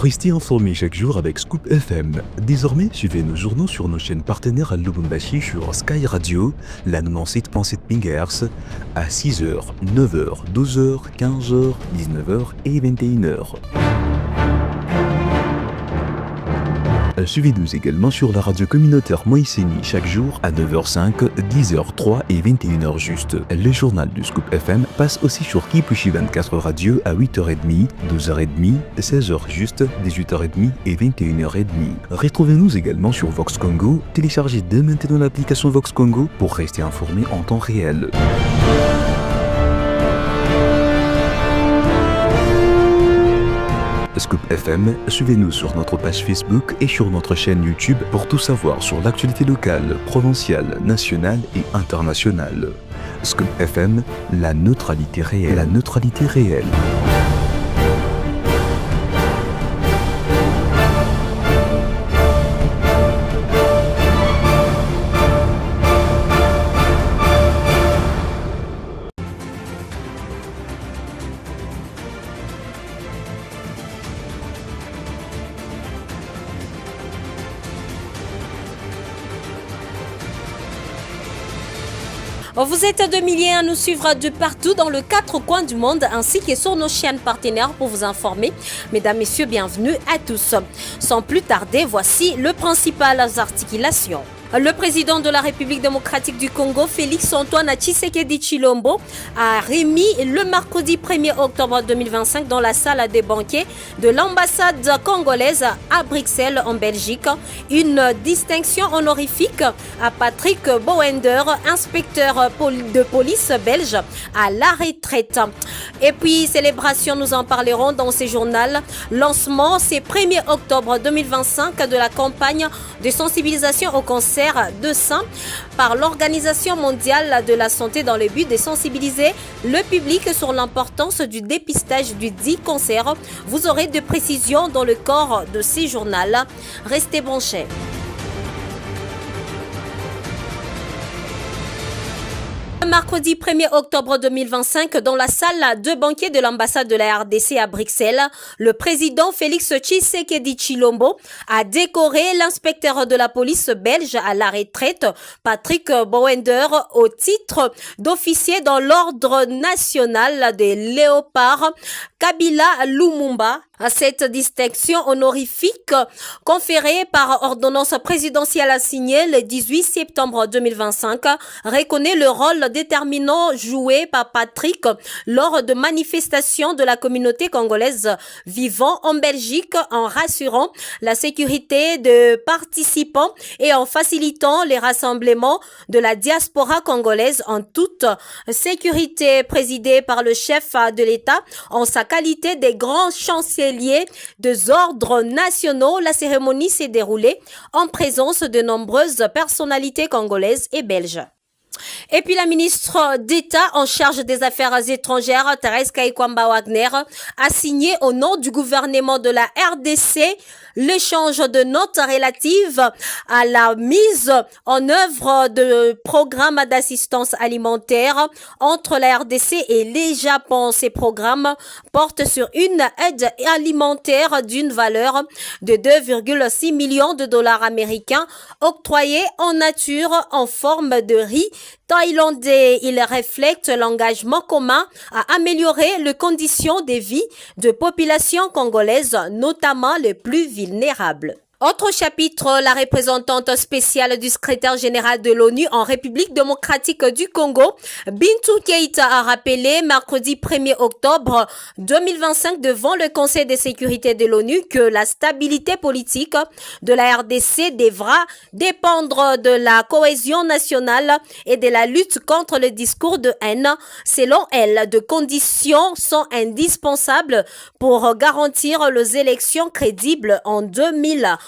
Restez informés chaque jour avec Scoop FM. Désormais, suivez nos journaux sur nos chaînes partenaires à Lubumbashi sur Sky Radio, la 97.7 MHz, à 6h, 9h, 12h, 15h, 19h et 21h. Suivez-nous également sur la radio communautaire Moïseni chaque jour à 9h05, 10h03 et 21h juste. Le journal du Scoop FM passe aussi sur Kipushi 24 Radio à 8h30, 12h30, 16h juste, 18h30 et 21h30. Retrouvez-nous également sur Vox Congo. Téléchargez dès maintenant l'application Vox Congo pour rester informé en temps réel. Scoop FM, suivez-nous sur notre page Facebook et sur notre chaîne YouTube pour tout savoir sur l'actualité locale, provinciale, nationale et internationale. Scoop FM, la neutralité réelle. La neutralité réelle. Vous êtes 2 milliers à nous suivre de partout dans les 4 coins du monde ainsi que sur nos chaînes partenaires pour vous informer. Mesdames, Messieurs, bienvenue à tous. Sans plus tarder, voici les principales articulations. Le président de la République démocratique du Congo, Félix-Antoine Tshisekedi Tshilombo, a remis le mercredi 1er octobre 2025 dans la salle des banquets de l'ambassade congolaise à Bruxelles en Belgique une distinction honorifique à Patrick Bouwender, inspecteur de police belge à la retraite. Et puis, célébration, nous en parlerons dans ce journal. Lancement, c'est 1er octobre 2025 de la campagne de sensibilisation au cancer de sein par l'Organisation mondiale de la santé dans le but de sensibiliser le public sur l'importance du dépistage du dit cancer. Vous aurez des précisions dans le corps de ce journal. Restez branchés. Mercredi 1er octobre 2025, dans la salle de banquet de l'ambassade de la RDC à Bruxelles, le président Félix Tshisekedi Tshilombo a décoré l'inspecteur de la police belge à la retraite, Patrick Bouwender, au titre d'officier dans l'ordre national des léopards, Kabila Lumumba. Cette distinction honorifique conférée par ordonnance présidentielle signée le 18 septembre 2025 reconnaît le rôle déterminant joué par Patrick lors de manifestations de la communauté congolaise vivant en Belgique en rassurant la sécurité des participants et en facilitant les rassemblements de la diaspora congolaise en toute sécurité. Présidé par le chef de l'État en sa qualité de grand chancelier des ordres nationaux, la cérémonie s'est déroulée en présence de nombreuses personnalités congolaises et belges. Et puis la ministre d'État en charge des Affaires étrangères, Thérèse Kaikwamba Wagner, a signé au nom du gouvernement de la RDC l'échange de notes relatives à la mise en œuvre de programmes d'assistance alimentaire entre la RDC et le Japon. Ces programmes portent sur une aide alimentaire d'une valeur de 2,6 millions de dollars américains octroyés en nature en forme de riz thaïlandais. Il reflète l'engagement commun à améliorer les conditions de vie de populations congolaises, notamment les plus vulnérables. Autre chapitre, la représentante spéciale du secrétaire général de l'ONU en République démocratique du Congo, Bintou Keïta, a rappelé mercredi 1er octobre 2025 devant le Conseil de sécurité de l'ONU que la stabilité politique de la RDC devra dépendre de la cohésion nationale et de la lutte contre le discours de haine. Selon elle, deux conditions sont indispensables pour garantir les élections crédibles en 2028.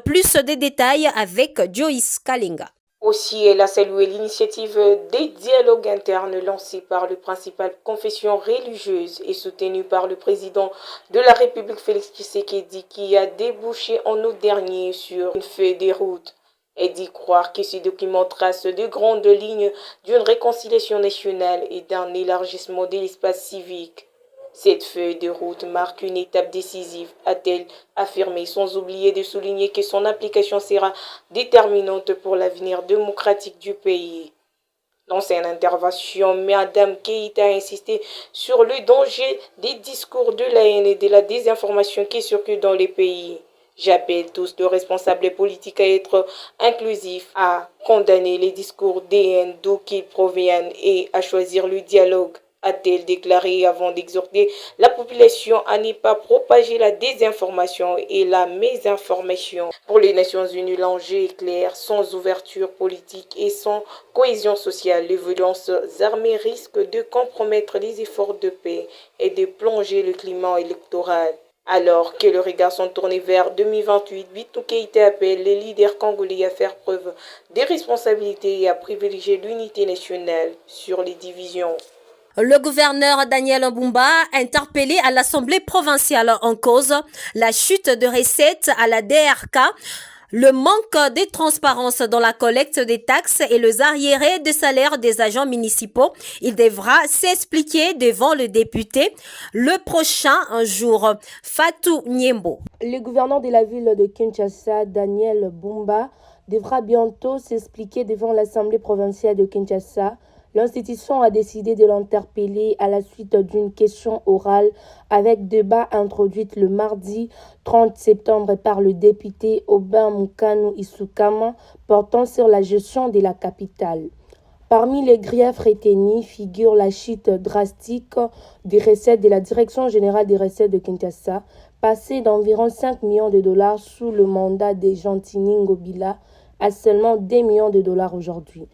Plus de détails avec Joyce Kalinga. Aussi, elle a salué l'initiative des dialogues internes lancés par le principal confession religieuse et soutenue par le président de la République Félix Tshisekedi qui a débouché en août dernier sur une feuille de route. Elle dit croire que ce document trace de grandes lignes d'une réconciliation nationale et d'un élargissement de l'espace civique. Cette feuille de route marque une étape décisive, a-t-elle affirmé, sans oublier de souligner que son application sera déterminante pour l'avenir démocratique du pays. Dans son intervention, Mme Keïta a insisté sur le danger des discours de la haine et de la désinformation qui circulent dans les pays. J'appelle tous les responsables politiques à être inclusifs, à condamner les discours de haine d'où qu'ils proviennent et à choisir le dialogue, a-t-elle déclaré avant d'exhorter la population à ne pas propager la désinformation et la mésinformation. Pour les Nations Unies, l'enjeu est clair, sans ouverture politique et sans cohésion sociale, les violences armées risquent de compromettre les efforts de paix et de plonger le climat électoral. Alors que les regards sont tournés vers 2028, Bintou Keïta appelle les leaders congolais à faire preuve de responsabilité et à privilégier l'unité nationale sur les divisions. Le gouverneur Daniel Mbumba a interpellé à l'Assemblée provinciale en cause la chute de recettes à la DRK, le manque de transparence dans la collecte des taxes et les arriérés de salaire des agents municipaux. Il devra s'expliquer devant le député le prochain jour. Fatou Nyembo. Le gouverneur de la ville de Kinshasa, Daniel Mbumba, devra bientôt s'expliquer devant l'Assemblée provinciale de Kinshasa. L'institution a décidé de l'interpeller à la suite d'une question orale avec débat introduite le mardi 30 septembre par le député Aubin Moukano Issoukama portant sur la gestion de la capitale. Parmi les griefs retenus figure la chute drastique des recettes de la Direction générale des recettes de Kinshasa, passée d'environ 5 millions de dollars sous le mandat de Gentini Ngobila à seulement 2 millions de dollars aujourd'hui.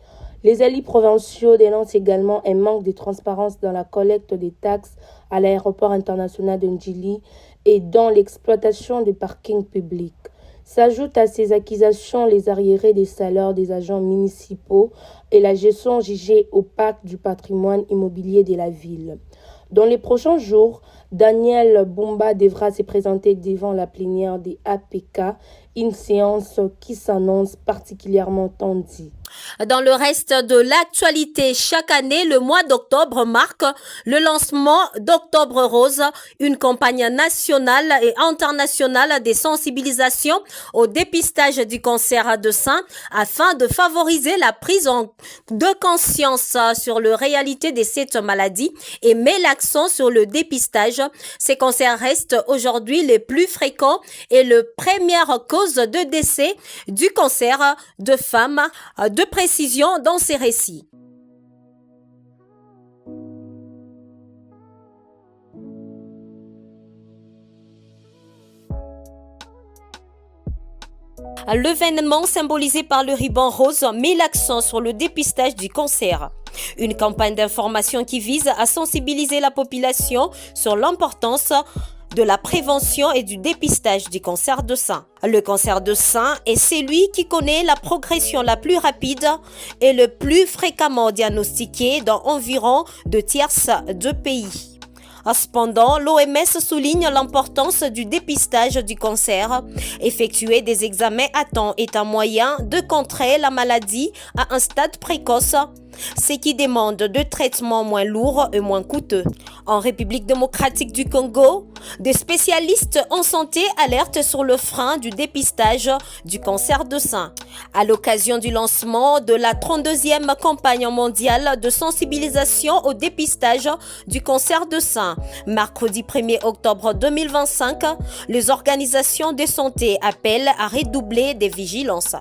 Les élus provinciaux dénoncent également un manque de transparence dans la collecte des taxes à l'aéroport international de Ndjili et dans l'exploitation des parkings publics. S'ajoutent à ces accusations les arriérés des salaires des agents municipaux et la gestion jugée opaque du patrimoine immobilier de la ville. Dans les prochains jours, Daniel Mbumba devra se présenter devant la plénière des APK, une séance qui s'annonce particulièrement tendue. Dans le reste de l'actualité, chaque année, le mois d'octobre marque le lancement d'Octobre Rose, une campagne nationale et internationale de sensibilisation au dépistage du cancer du sein afin de favoriser la prise de conscience sur la réalité de cette maladie et met l'accent sur le dépistage. Ces cancers restent aujourd'hui les plus fréquents et la première cause de décès du cancer de femmes. De précision dans ces récits. L'événement symbolisé par le ruban rose met l'accent sur le dépistage du cancer. Une campagne d'information qui vise à sensibiliser la population sur l'importance de la prévention et du dépistage du cancer de sein. Le cancer de sein est celui qui connaît la progression la plus rapide et le plus fréquemment diagnostiqué dans environ 2/3 de pays. Cependant, l'OMS souligne l'importance du dépistage du cancer. Effectuer des examens à temps est un moyen de contrer la maladie à un stade précoce, ce qui demande de traitements moins lourds et moins coûteux. En République démocratique du Congo, des spécialistes en santé alertent sur le frein du dépistage du cancer de sein. À l'occasion du lancement de la 32e campagne mondiale de sensibilisation au dépistage du cancer de sein, mercredi 1er octobre 2025, les organisations de santé appellent à redoubler des vigilances.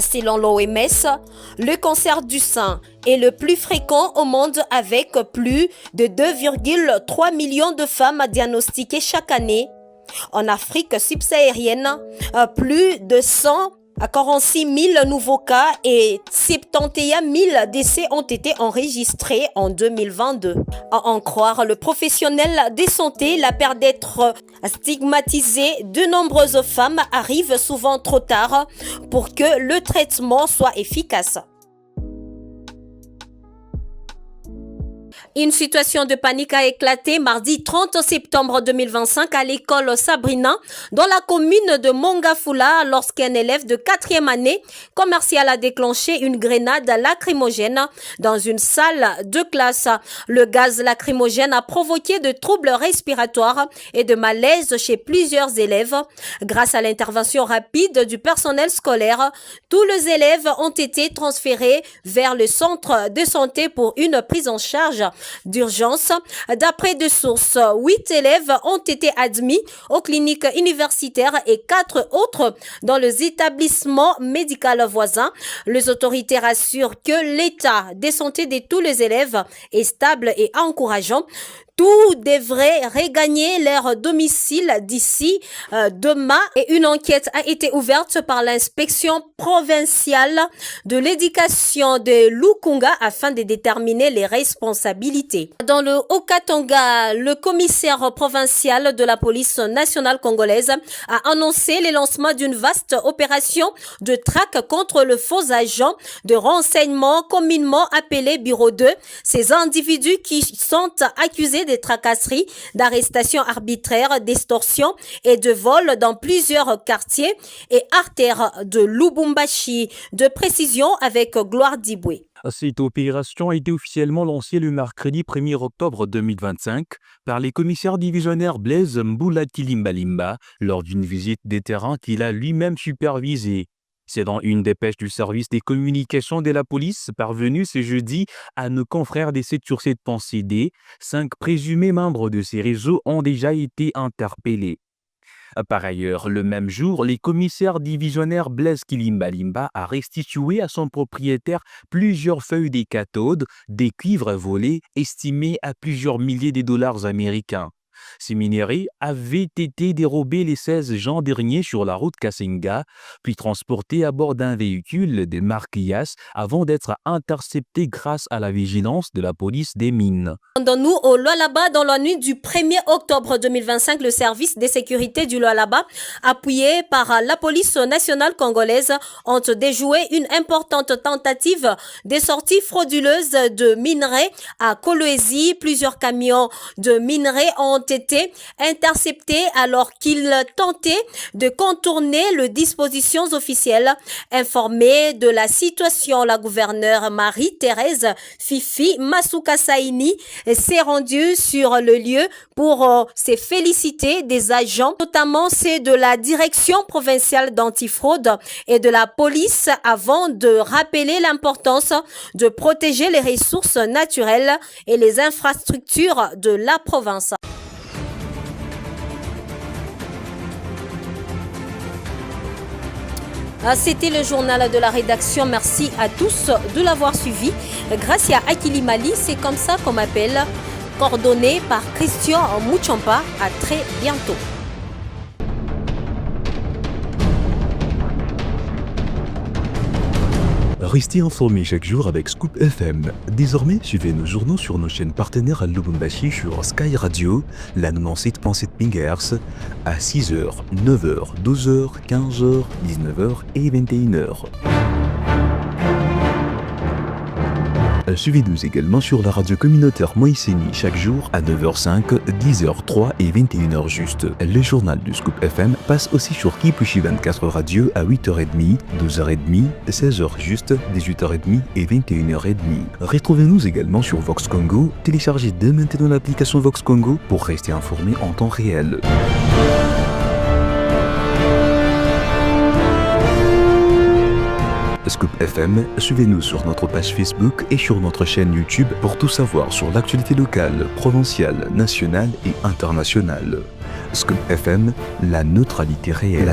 Selon l'OMS, le cancer du sein est le plus fréquent au monde avec plus de 2,3 millions de femmes diagnostiquées chaque année. En Afrique subsaharienne, plus de 146 000 nouveaux cas et 71 000 décès ont été enregistrés en 2022. À en croire le professionnel de santé, la peur d'être stigmatisée, de nombreuses femmes arrivent souvent trop tard pour que le traitement soit efficace. Une situation de panique a éclaté mardi 30 septembre 2025 à l'école Sabrina dans la commune de Mongafula lorsqu'un élève de 4e année commerciale a déclenché une grenade lacrymogène dans une salle de classe. Le gaz lacrymogène a provoqué de troubles respiratoires et de malaise chez plusieurs élèves. Grâce à l'intervention rapide du personnel scolaire, tous les élèves ont été transférés vers le centre de santé pour une prise en charge d'urgence. D'après des sources, 8 élèves ont été admis aux cliniques universitaires et 4 autres dans les établissements médicaux voisins. Les autorités rassurent que l'état de santé de tous les élèves est stable et encourageant. Tous devraient regagner leur domicile d'ici demain et une enquête a été ouverte par l'inspection provinciale de l'éducation de Lukunga afin de déterminer les responsabilités. Dans le Haut-Katanga, le commissaire provincial de la police nationale congolaise a annoncé le lancement d'une vaste opération de traque contre le faux agent de renseignement communément appelé Bureau 2. Ces individus qui sont accusés de tracasseries, d'arrestations arbitraires, d'extorsion et de vol dans plusieurs quartiers et artères de Lubumbashi. De précision avec Gloire Diboué. Cette opération a été officiellement lancée le mercredi 1er octobre 2025 par les commissaires divisionnaires Blaise Mboula Tilimbalimba lors d'une visite des terrains qu'il a lui-même supervisée. C'est dans une dépêche du service des communications de la police parvenue ce jeudi à nos confrères des 7/7 CD. 5 présumés membres de ces réseaux ont déjà été interpellés. Par ailleurs, le même jour, les commissaires divisionnaires Blaise Kilimbalimba a restitué à son propriétaire plusieurs feuilles des cathodes, des cuivres volés estimés à plusieurs milliers de dollars américains. Ces minerais avaient été dérobés les 16 juin dernier sur la route Kasenga, puis transportés à bord d'un véhicule de marque IAS avant d'être interceptés grâce à la vigilance de la police des mines. Nous au Lualaba, dans la nuit du 1er octobre 2025, le service de sécurité du Lualaba, appuyé par la police nationale congolaise, ont déjoué une importante tentative de sortie frauduleuse de minerais à Kolwezi. Plusieurs camions de minerais ont été interceptés alors qu'ils tentaient de contourner les dispositions officielles. Informée de la situation, la gouverneure Marie-Thérèse Fifi Masuka Saini s'est rendue sur le lieu pour se féliciter des agents, notamment ceux de la direction provinciale d'antifraude et de la police, avant de rappeler l'importance de protéger les ressources naturelles et les infrastructures de la province. C'était le journal de la rédaction. Merci à tous de l'avoir suivi. Grâce à Akili Mali, c'est comme ça qu'on m'appelle, coordonné par Christian Mouchampa. À très bientôt. Restez informés chaque jour avec Scoop FM. Désormais, suivez nos journaux sur nos chaînes partenaires à Lubumbashi sur Sky Radio, la 97.7 MHz, à 6h, 9h, 12h, 15h, 19h et 21h. Suivez-nous également sur la radio communautaire Moïseni chaque jour à 9h05, 10h03 et 21h juste. Le journal du Scoop FM passe aussi sur Kipushi 24 Radio à 8h30, 12h30, 16h juste, 18h30 et 21h30. Retrouvez-nous également sur Vox Congo. Téléchargez dès maintenant l'application Vox Congo pour rester informé en temps réel. Scoop FM, suivez-nous sur notre page Facebook et sur notre chaîne YouTube pour tout savoir sur l'actualité locale, provinciale, nationale et internationale. Scoop FM, la neutralité réelle.